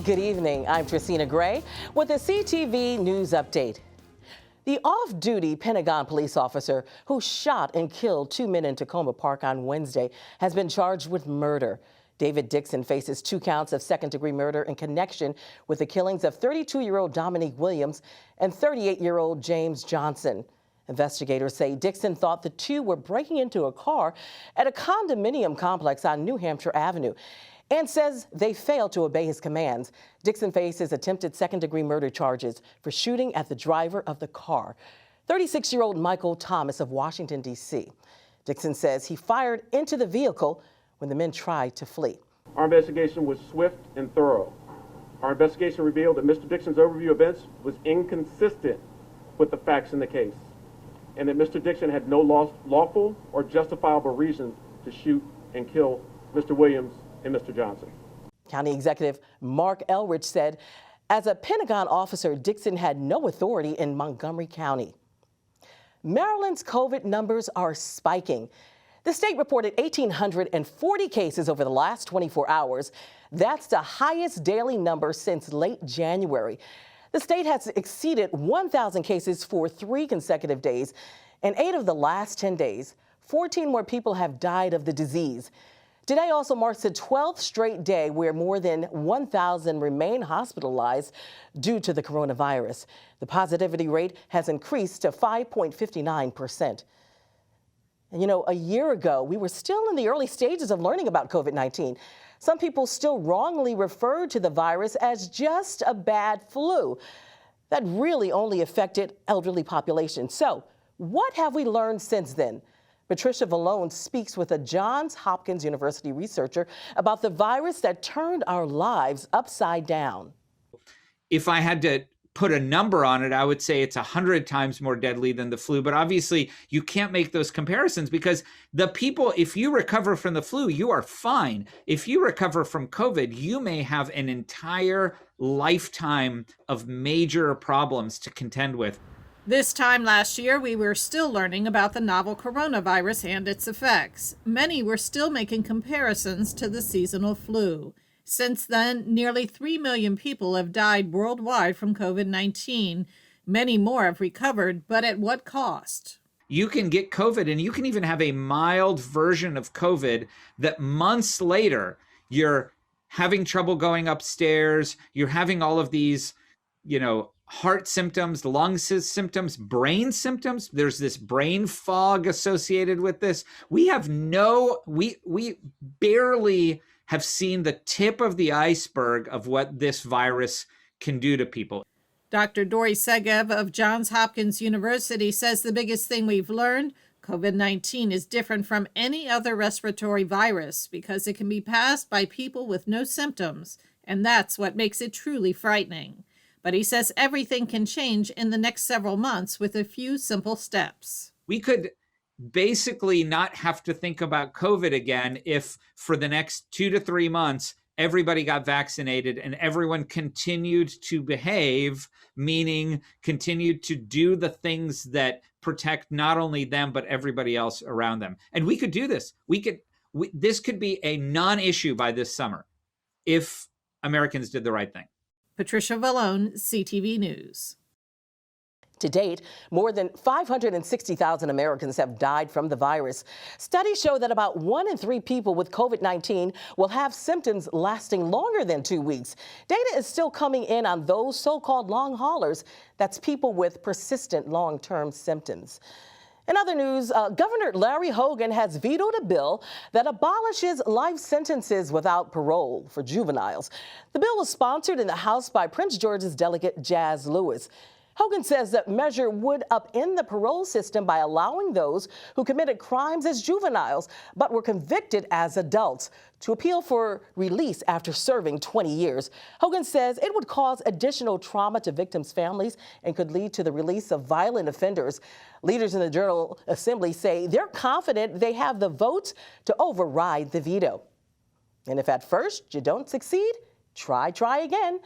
Good evening. I'm Tracina Gray with a CTV News Update. The off-duty Pentagon police officer who shot and killed two men in Tacoma Park on Wednesday has been charged with murder. David Dixon faces 2 counts of second-degree murder in connection with the killings of 32-year-old Dominique Williams and 38-year-old James Johnson. Investigators say Dixon thought the two were breaking into a car at a condominium complex on New Hampshire Avenue and says they failed to obey his commands. Dixon faces attempted second-degree murder charges for shooting at the driver of the car, 36-year-old Michael Thomas of Washington, D.C. Dixon says he fired into the vehicle when the men tried to flee. Our investigation was swift and thorough. Our investigation revealed that Mr. Dixon's overview of events was inconsistent with the facts in the case, and that Mr. Dixon had no lawful or justifiable reason to shoot and kill Mr. Williams and Mr. Johnson. County Executive Mark Elrich said, as a Pentagon officer, Dixon had no authority in Montgomery County. Maryland's COVID numbers are spiking. The state reported 1,840 cases over the last 24 hours. That's the highest daily number since late January. The state has exceeded 1,000 cases for 3 consecutive days. In 8 of the last 10 days, 14 more people have died of the disease. Today also marks the 12th straight day where more than 1,000 remain hospitalized due to the coronavirus. The positivity rate has increased to 5.59%. And you know, a year ago, we were still in the early stages of learning about COVID-19. Some people still wrongly referred to the virus as just a bad flu that really only affected elderly populations. So what have we learned since then? Patricia Vallone speaks with a Johns Hopkins University researcher about the virus that turned our lives upside down. If I had to put a number on it, I would say it's 100 times more deadly than the flu. But obviously, you can't make those comparisons because the people, if you recover from the flu, you are fine. If you recover from COVID, you may have an entire lifetime of major problems to contend with. This time last year, we were still learning about the novel coronavirus and its effects. Many were still making comparisons to the seasonal flu. Since then, nearly 3 million people have died worldwide from COVID-19. Many more have recovered, but at what cost? You can get COVID, and you can even have a mild version of COVID that months later, you're having trouble going upstairs, you're having all of these, heart symptoms, lung symptoms, brain symptoms. There's this brain fog associated with this. We barely have seen the tip of the iceberg of what this virus can do to people. Dr. Dori Segev of Johns Hopkins University says the biggest thing we've learned, COVID-19 is different from any other respiratory virus because it can be passed by people with no symptoms, and that's what makes it truly frightening. But he says everything can change in the next several months with a few simple steps. We could basically not have to think about COVID again if for the next 2 to 3 months, everybody got vaccinated and everyone continued to behave, meaning continued to do the things that protect not only them, but everybody else around them. And we could do this. This could be a non-issue by this summer if Americans did the right thing. Patricia Vallone, CTV News. To date, more than 560,000 Americans have died from the virus. Studies show that about 1 in 3 people with COVID-19 will have symptoms lasting longer than 2 weeks. Data is still coming in on those so-called long haulers. That's people with persistent long-term symptoms. In other news, Governor Larry Hogan has vetoed a bill that abolishes life sentences without parole for juveniles. The bill was sponsored in the House by Prince George's delegate Jazz Lewis. Hogan says that measure would upend the parole system by allowing those who committed crimes as juveniles but were convicted as adults to appeal for release after serving 20 years. Hogan says it would cause additional trauma to victims' families and could lead to the release of violent offenders. Leaders in the General Assembly say they're confident they have the votes to override the veto. And if at first you don't succeed, try again.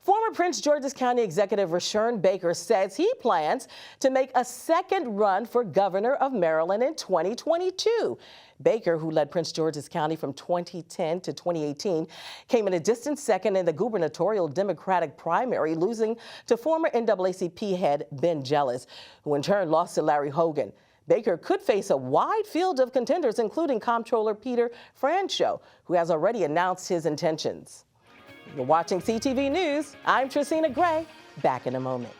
Former Prince George's County Executive Rashawn Baker says he plans to make a second run for governor of Maryland in 2022. Baker, who led Prince George's County from 2010 to 2018, came in a distant second in the gubernatorial Democratic primary, losing to former NAACP head Ben Jealous, who in turn lost to Larry Hogan. Baker could face a wide field of contenders, including Comptroller Peter Franchot, who has already announced his intentions. You're watching CTV News. I'm Tracina Gray. Back in a moment.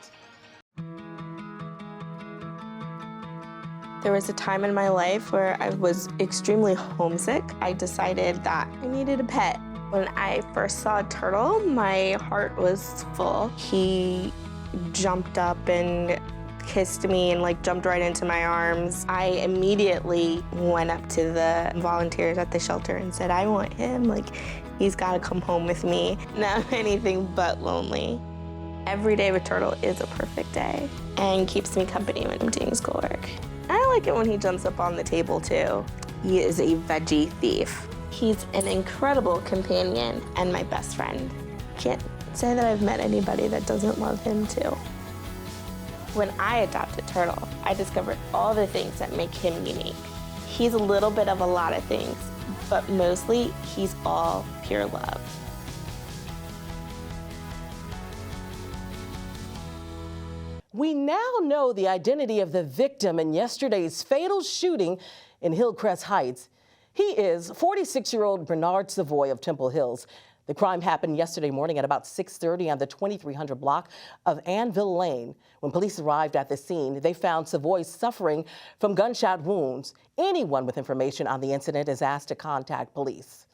There was a time in my life where I was extremely homesick. I decided that I needed a pet. When I first saw a turtle, my heart was full. He jumped up and kissed me and jumped right into my arms. I immediately went up to the volunteers at the shelter and said, I want him. He's got to come home with me. Now I'm anything but lonely. Every day with Turtle is a perfect day and keeps me company when I'm doing schoolwork. I like it when he jumps up on the table too. He is a veggie thief. He's an incredible companion and my best friend. Can't say that I've met anybody that doesn't love him too. When I adopted Turtle, I discovered all the things that make him unique. He's a little bit of a lot of things, but mostly he's all pure love. We now know the identity of the victim in yesterday's fatal shooting in Hillcrest Heights. He is 46-year-old Bernard Savoy of Temple Hills. The crime happened yesterday morning at about 6:30 on the 2300 block of Anvil Lane. When police arrived at the scene, they found Savoy suffering from gunshot wounds. Anyone with information on the incident is asked to contact police.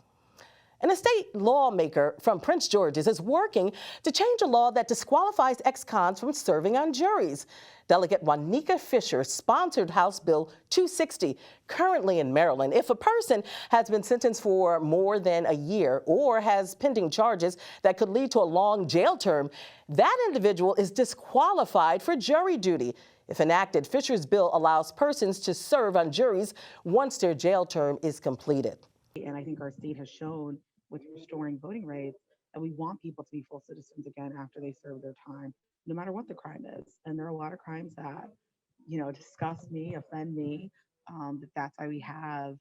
And a state lawmaker from Prince George's is working to change a law that disqualifies ex-cons from serving on juries. Delegate Juanica Fisher sponsored House Bill 260, currently in Maryland. If a person has been sentenced for more than a year or has pending charges that could lead to a long jail term, that individual is disqualified for jury duty. If enacted, Fisher's bill allows persons to serve on juries once their jail term is completed. And I think our state has shown with restoring voting rights that we want people to be full citizens again after they serve their time, no matter what the crime is. And there are a lot of crimes that, disgust me, offend me, that's why we have,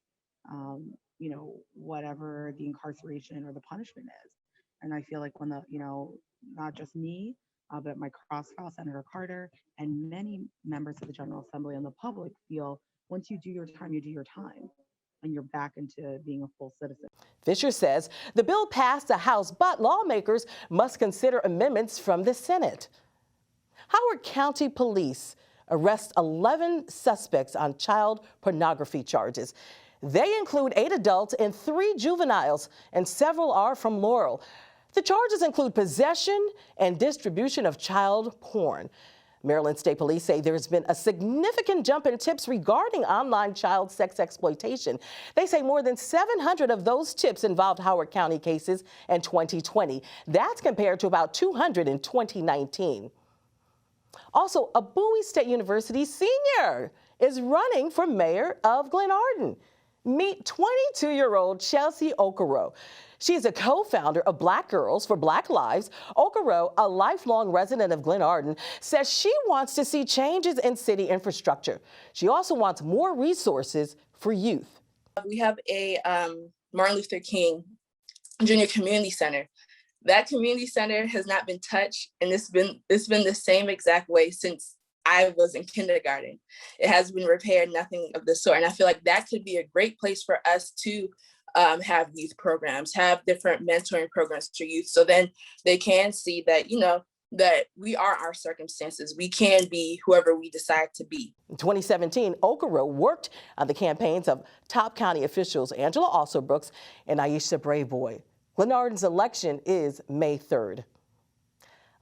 whatever the incarceration or the punishment is. And I feel like when not just me, but my cross-file Senator Carter and many members of the General Assembly and the public feel once you do your time, you do your time. And you're back into being a full citizen. Fisher says the bill passed the House, but lawmakers must consider amendments from the Senate. Howard County Police arrest 11 suspects on child pornography charges. They include 8 adults and 3 juveniles, and several are from Laurel. The charges include possession and distribution of child porn. Maryland State Police say there's been a significant jump in tips regarding online child sex exploitation. They say more than 700 of those tips involved Howard County cases in 2020. That's compared to about 200 in 2019. Also, a Bowie State University senior is running for mayor of Glenarden. Meet 22-year-old Chelsea Okoro. She is a co-founder of Black Girls for Black Lives. Okoro, a lifelong resident of Glenarden, says she wants to see changes in city infrastructure. She also wants more resources for youth. We have a Martin Luther King Junior Community Center. That community center has not been touched, and it's been the same exact way since I was in kindergarten. It has been repaired, nothing of the sort. And I feel like that could be a great place for us to have youth programs, have different mentoring programs for youth. So then they can see that, that we are our circumstances. We can be whoever we decide to be. In 2017, Okoro worked on the campaigns of top county officials Angela Alsobrooks and Aisha Braveboy. Glenarden's election is May 3rd.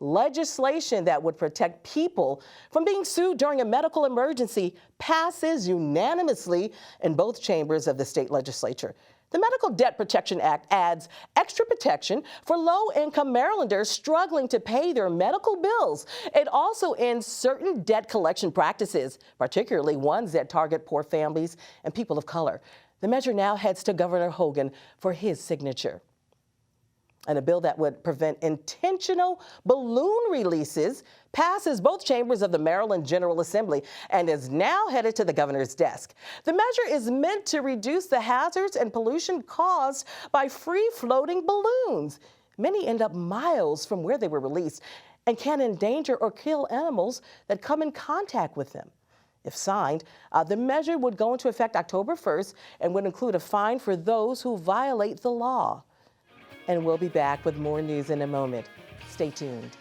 Legislation that would protect people from being sued during a medical emergency passes unanimously in both chambers of the state legislature. The Medical Debt Protection Act adds extra protection for low-income Marylanders struggling to pay their medical bills. It also ends certain debt collection practices, particularly ones that target poor families and people of color. The measure now heads to Governor Hogan for his signature. And a bill that would prevent intentional balloon releases passes both chambers of the Maryland General Assembly and is now headed to the governor's desk. The measure is meant to reduce the hazards and pollution caused by free-floating balloons. Many end up miles from where they were released and can endanger or kill animals that come in contact with them. If signed, the measure would go into effect October 1st and would include a fine for those who violate the law. And we'll be back with more news in a moment. Stay tuned.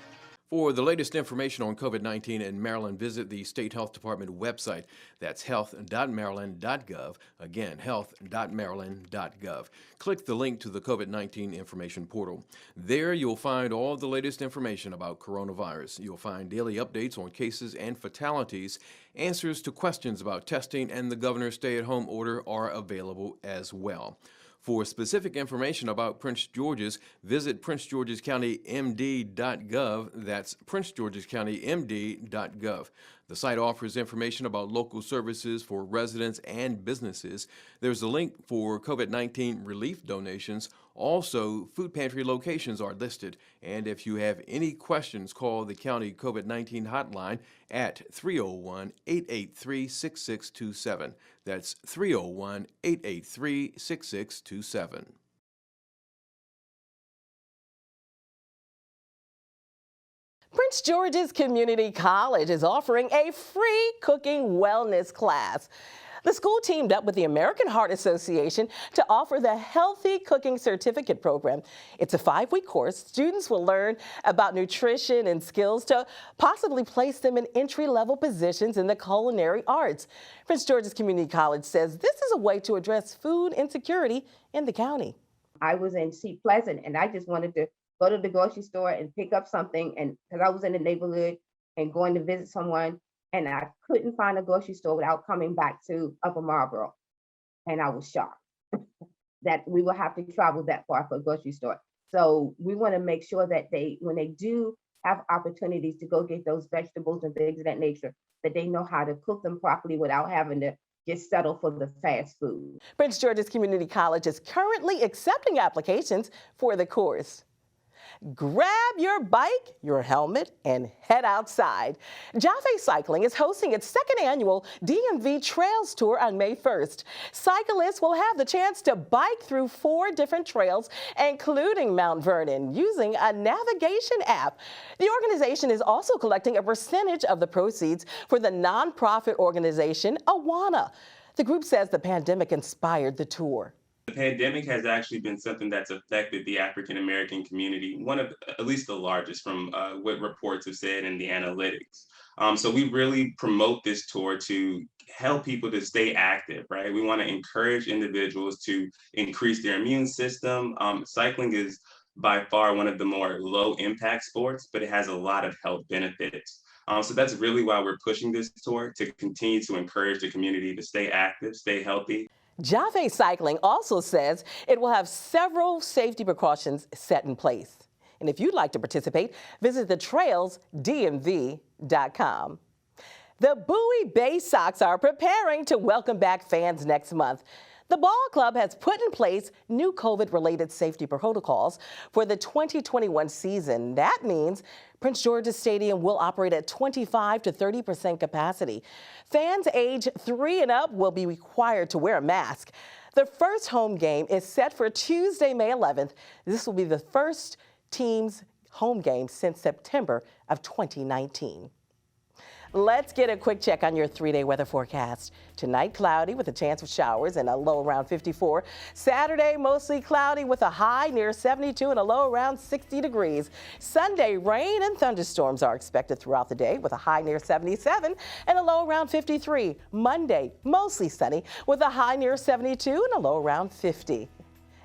For the latest information on COVID-19 in Maryland, visit the State Health Department website. That's health.maryland.gov. Again, health.maryland.gov. Click the link to the COVID-19 information portal. There you'll find all of the latest information about coronavirus. You'll find daily updates on cases and fatalities. Answers to questions about testing and the governor's stay-at-home order are available as well. For specific information about Prince George's, visit princegeorgescountymd.gov. That's princegeorgescountymd.gov. The site offers information about local services for residents and businesses. There's a link for COVID-19 relief donations. Also, food pantry locations are listed. And if you have any questions, call the county COVID-19 hotline at 301-883-6627. That's 301-883-6627. Prince George's Community College is offering a free cooking wellness class. The school teamed up with the American Heart Association to offer the Healthy Cooking Certificate Program. It's a 5-week course. Students will learn about nutrition and skills to possibly place them in entry-level positions in the culinary arts. Prince George's Community College says this is a way to address food insecurity in the county. I was in Seat Pleasant and I just wanted to go to the grocery store and pick up something, and because I was in the neighborhood and going to visit someone, and I couldn't find a grocery store without coming back to Upper Marlboro. And I was shocked that we will have to travel that far for a grocery store. So we want to make sure that when they do have opportunities to go get those vegetables and things of that nature, that they know how to cook them properly without having to just settle for the fast food. Prince George's Community College is currently accepting applications for the course. Grab your bike, your helmet, and head outside. Jaffe Cycling is hosting its second annual DMV Trails Tour on May 1st. Cyclists will have the chance to bike through 4 different trails, including Mount Vernon, using a navigation app. The organization is also collecting a percentage of the proceeds for the nonprofit organization Awana. The group says the pandemic inspired the tour. The pandemic has actually been something that's affected the African-American community, one of at least the largest from what reports have said in the analytics. So we really promote this tour to help people to stay active, right? We want to encourage individuals to increase their immune system. Cycling is by far one of the more low impact sports, but it has a lot of health benefits. So that's really why we're pushing this tour, to continue to encourage the community to stay active, stay healthy. Jaffe Cycling also says it will have several safety precautions set in place. And if you'd like to participate, visit thetrailsdmv.com. The Bowie Bay Sox are preparing to welcome back fans next month. The ball club has put in place new COVID-related safety protocols for the 2021 season. That means Prince George's Stadium will operate at 25 to 30% capacity. Fans age 3 and up will be required to wear a mask. The first home game is set for Tuesday, May 11th. This will be the first team's home game since September of 2019. Let's get a quick check on your 3-day weather forecast. Tonight, cloudy with a chance of showers and a low around 54. Saturday, mostly cloudy with a high near 72 and a low around 60 degrees. Sunday, rain and thunderstorms are expected throughout the day with a high near 77 and a low around 53. Monday, mostly sunny with a high near 72 and a low around 50.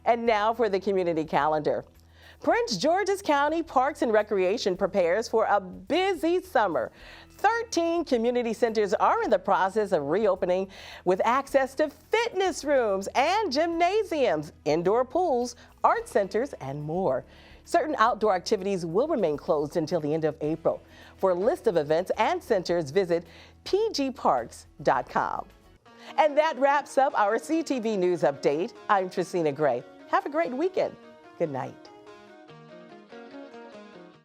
And now for the community calendar. Prince George's County Parks and Recreation prepares for a busy summer. 13 community centers are in the process of reopening with access to fitness rooms and gymnasiums, indoor pools, art centers, and more. Certain outdoor activities will remain closed until the end of April. For a list of events and centers, visit pgparks.com. And that wraps up our CTV News Update. I'm Tracina Gray. Have a great weekend. Good night.